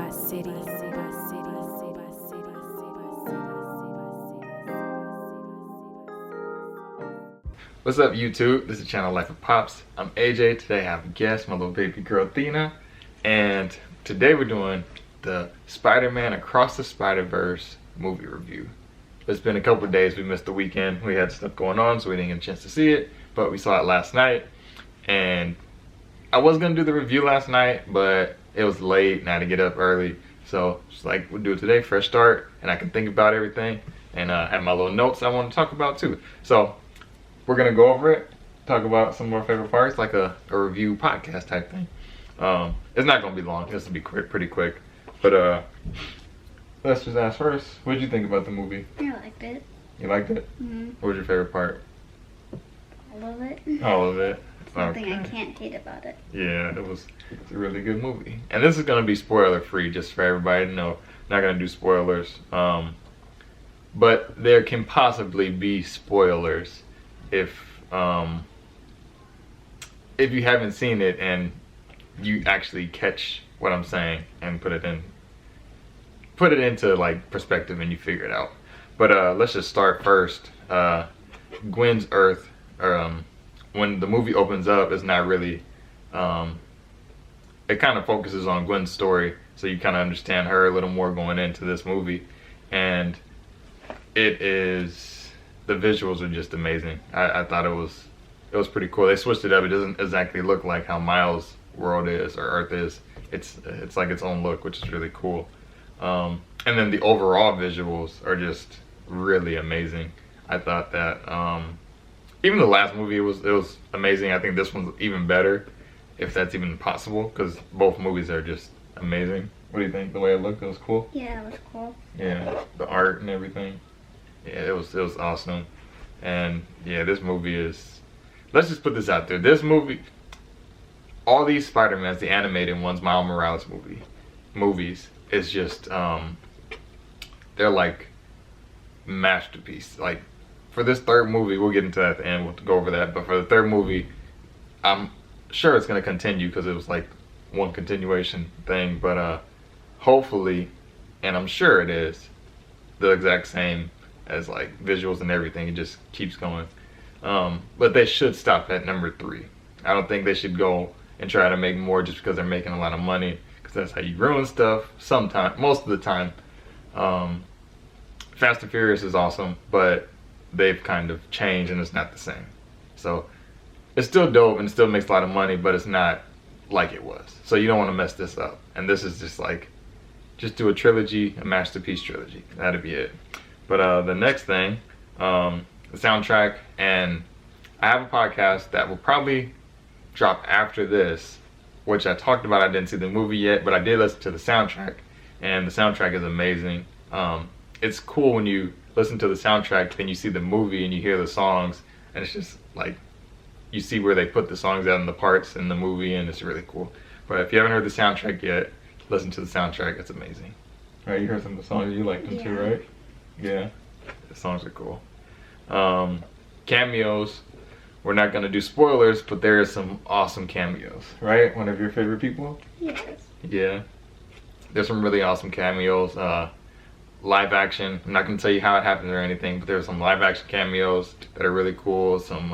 What's up, YouTube? This is Channel Life of Pops. I'm AJ. Today I have a guest, my little baby girl Athena, and today we're doing the Spider-Man Across the Spider-Verse movie review. It's been a couple of days. We missed the weekend. We had stuff going on, so we didn't get a chance to see it, but we saw it last night. And I was gonna do the review last night, but it was late and I had to get up early, so it's like we'll do it today, fresh start, and I can think about everything and have my little notes I want to talk about too. So we're gonna go over it, talk about some of our favorite parts, like a review podcast type thing. It's not gonna be long. This will be quick, pretty quick. But let's just ask first. What did you think about the movie? I liked it. You liked it? Mm-hmm. What was your favorite part? All of it. All of it. Nothing I can't hate about it. Yeah, it's a really good movie. And this is gonna be spoiler free, just for everybody to know. Not gonna do spoilers. But there can possibly be spoilers if you haven't seen it and you actually catch what I'm saying and put it into like perspective and you figure it out. But let's just start first. Gwen's Earth, when the movie opens up, it's not really it kind of focuses on Gwen's story, so you kind of understand her a little more going into this movie. And the visuals are just amazing. I thought it was pretty cool. They switched it up. It doesn't exactly look like how Miles' world is or Earth is. It's like its own look, which is really cool. And then the overall visuals are just really amazing. I thought that even the last movie it was amazing. I think this one's even better, if that's even possible, because both movies are just amazing. What do you think? The way it looked, it was cool. Yeah, it was cool. Yeah, the art and everything. Yeah, it was awesome. And yeah, this movie is, let's just put this out there. This movie, all these Spider-Mans, the animated ones, Miles Morales movies, is just they're like masterpiece. Like for this third movie, we'll get into that at the end, we'll go over that, but for the third movie, I'm sure it's going to continue because it was like one continuation thing, but hopefully, and I'm sure it is, the exact same as like visuals and everything. It just keeps going. But they should stop at number 3. I don't think they should go and try to make more just because they're making a lot of money, because that's how you ruin stuff sometimes, most of the time. Fast and Furious is awesome, but they've kind of changed and it's not the same. So it's still dope and it still makes a lot of money, but it's not like it was. So you don't want to mess this up. And this is just like, just do a trilogy, a masterpiece trilogy. That'd be it. But the next thing, the soundtrack, and I have a podcast that will probably drop after this, which I talked about. I didn't see the movie yet, but I did listen to the soundtrack, and the soundtrack is amazing. It's cool when you listen to the soundtrack, then you see the movie and you hear the songs, and it's just like, you see where they put the songs out in the parts in the movie, and it's really cool. But if you haven't heard the soundtrack yet, listen to the soundtrack. It's amazing. Right, you heard some of the songs, you liked them too, right? Yeah, the songs are cool. Cameos, we're not gonna do spoilers, but there are some awesome cameos, right? One of your favorite people? Yes. Yeah, there's some really awesome cameos. Live action, I'm not gonna tell you how it happened or anything, but there's some live action cameos that are really cool. Some,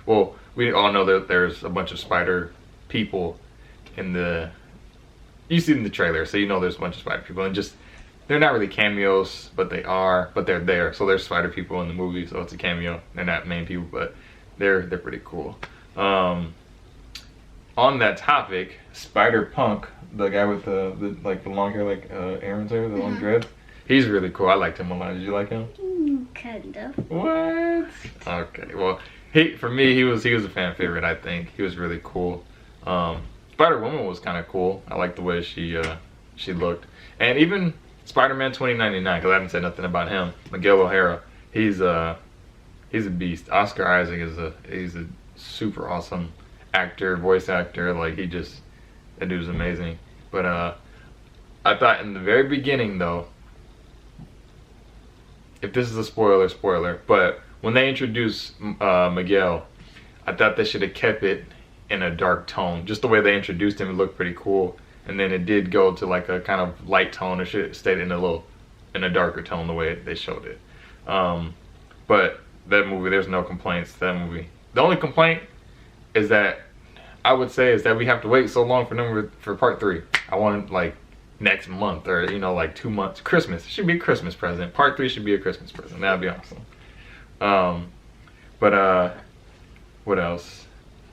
well, we all know that there's a bunch of spider people in the, you see in the trailer, so you know there's a bunch of spider people, and just, they're not really cameos, but they're there. So there's spider people in the movie, so it's a cameo. They're not main people, but they're pretty cool. On that topic, Spider-Punk, the guy with the long hair, like Aaron's hair, the long dreads, he's really cool. I liked him a lot. Did you like him? Kind of. What? Okay, well, for me, he was a fan favorite. I think he was really cool. Spider-Woman was kind of cool. I liked the way she looked, and even Spider-Man 2099, because I haven't said nothing about him. Miguel O'Hara, he's a beast. Oscar Isaac he's a super awesome actor, voice actor. Like that dude's amazing. But I thought in the very beginning though, if this is a spoiler, but when they introduced Miguel, I thought they should have kept it in a dark tone. Just the way they introduced him, it looked pretty cool. and then it did go to like a kind of light tone. It should have stayed in a darker tone the way they showed it. But that movie, there's no complaints. That movie. The only complaint is that I would say is that we have to wait so long for part 3. I want it like next month or like 2 months. Christmas. It should be a Christmas present. Part 3 should be a Christmas present. That'd be awesome. But what else?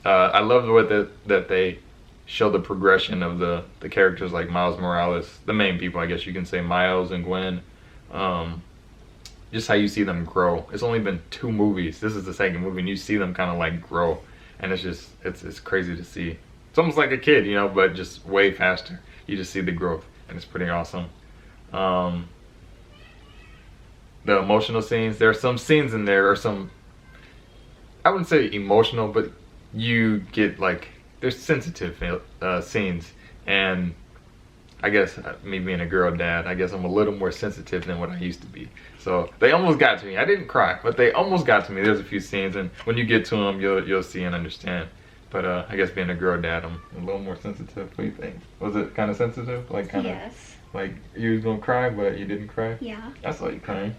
I love the way that they show the progression of the characters like Miles Morales, the main people, I guess you can say, Miles and Gwen. Just how you see them grow. It's only been 2 movies. This is the second movie, and you see them kind of like grow, and it's crazy to see. It's almost like a kid, but just way faster. You just see the growth, and it's pretty awesome. The emotional scenes. There are some scenes in there, or some, I wouldn't say emotional, but you get like, there's sensitive scenes, and I guess me being a girl dad, I guess I'm a little more sensitive than what I used to be. So they almost got to me. I didn't cry, but they almost got to me. There's a few scenes, and when you get to them, you'll see and understand. But I guess being a girl dad, I'm a little more sensitive. What do you think? Was it kind of sensitive? Like kind of, yes. like you was gonna cry, but you didn't cry? Yeah. I saw you crying.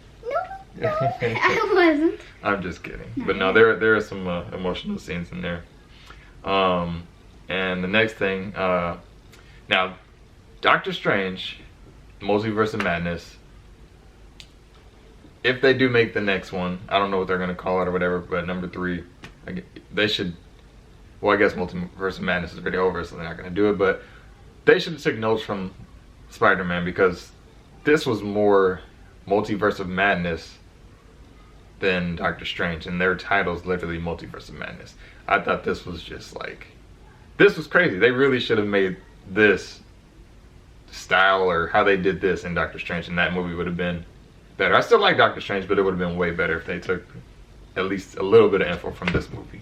No, I wasn't. I'm just kidding. No. But no, there are some emotional scenes in there. And the next thing, now, Doctor Strange, Multiverse of Madness. If they do make the next one, I don't know what they're gonna call it or whatever, but number 3, they should. Well, I guess Multiverse of Madness is already over, so they're not gonna do it. But they should take notes from Spider-Man, because this was more Multiverse of Madness than Doctor Strange, and their title's literally Multiverse of Madness. I thought this was just like, this was crazy. They really should have made this style or how they did this in Doctor Strange, and that movie would have been better. I still like Doctor Strange, but it would have been way better if they took at least a little bit of info from this movie.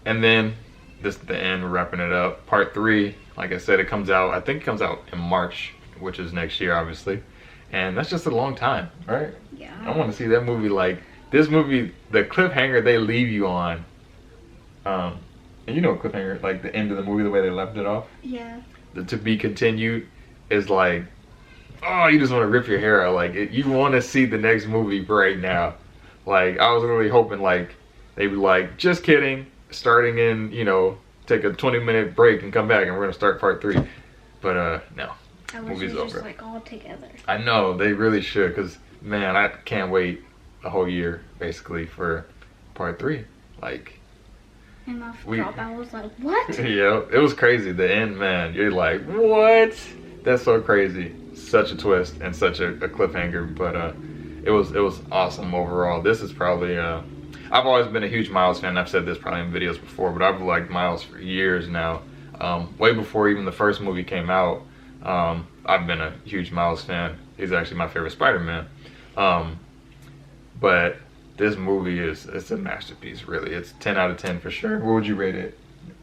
And then this is the end. We're wrapping it up. Part 3, like I said, it comes out. I think it comes out in March, which is next year, obviously. And that's just a long time, right? Yeah. I want to see that movie. Like this movie, the cliffhanger they leave you on. And you know, cliffhanger, like the end of the movie, the way they left it off. Yeah. The to be continued is like, oh, you just want to rip your hair out. Like you want to see the next movie right now. Like I was really hoping like they'd be like, just kidding, starting in, take a 20-minute break and come back and we're gonna start part 3. But no. I wish Movie's it was over. just like all together. I know, they really should, because man, I can't wait a whole year basically for part 3. Like, And my drop, I was like, what? yeah, it was crazy. The end, man, you're like, what? That's so crazy. Such a twist and such a cliffhanger, but it was awesome overall. This is probably I've always been a huge Miles fan. I've said this probably in videos before, but I've liked Miles for years now. Way before even the first movie came out. I've been a huge Miles fan. He's actually my favorite Spider-Man. But this movie it's a masterpiece, really. It's 10 out of 10 for sure. What would you rate it?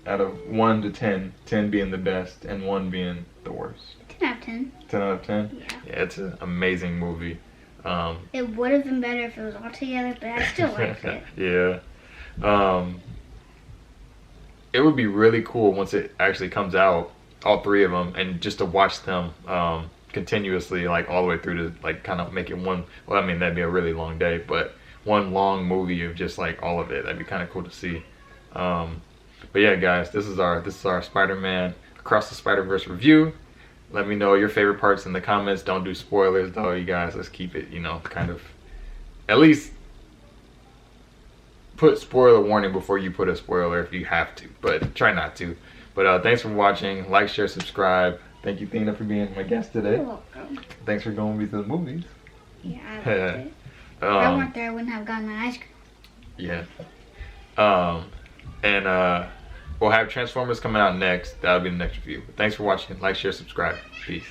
Out of 1 to 10, 10 being the best and 1 being the worst. 10 out of 10. 10 out of 10? Yeah. Yeah, it's an amazing movie. It would have been better if it was all together, but I still liked it. Yeah. It would be really cool once it actually comes out, all 3 of them, and just to watch them continuously, like all the way through to like kind of make it one. Well, I mean that'd be a really long day, but one long movie of just like all of it. That'd be kind of cool to see. But yeah, guys, this is our Spider-Man Across the Spider-Verse review. Let me know your favorite parts in the comments. Don't do spoilers though, you guys. Let's keep it, kind of, at least put spoiler warning before you put a spoiler if you have to, but try not to. But thanks for watching. Like, share, subscribe. Thank you, Thina, for being my guest today. You're welcome. Thanks for going with me to the movies. Yeah, I liked it. If I weren't there, I wouldn't have gotten my ice cream. Yeah. And we'll have Transformers coming out next. That'll be the next review. But thanks for watching. Like, share, subscribe. Peace.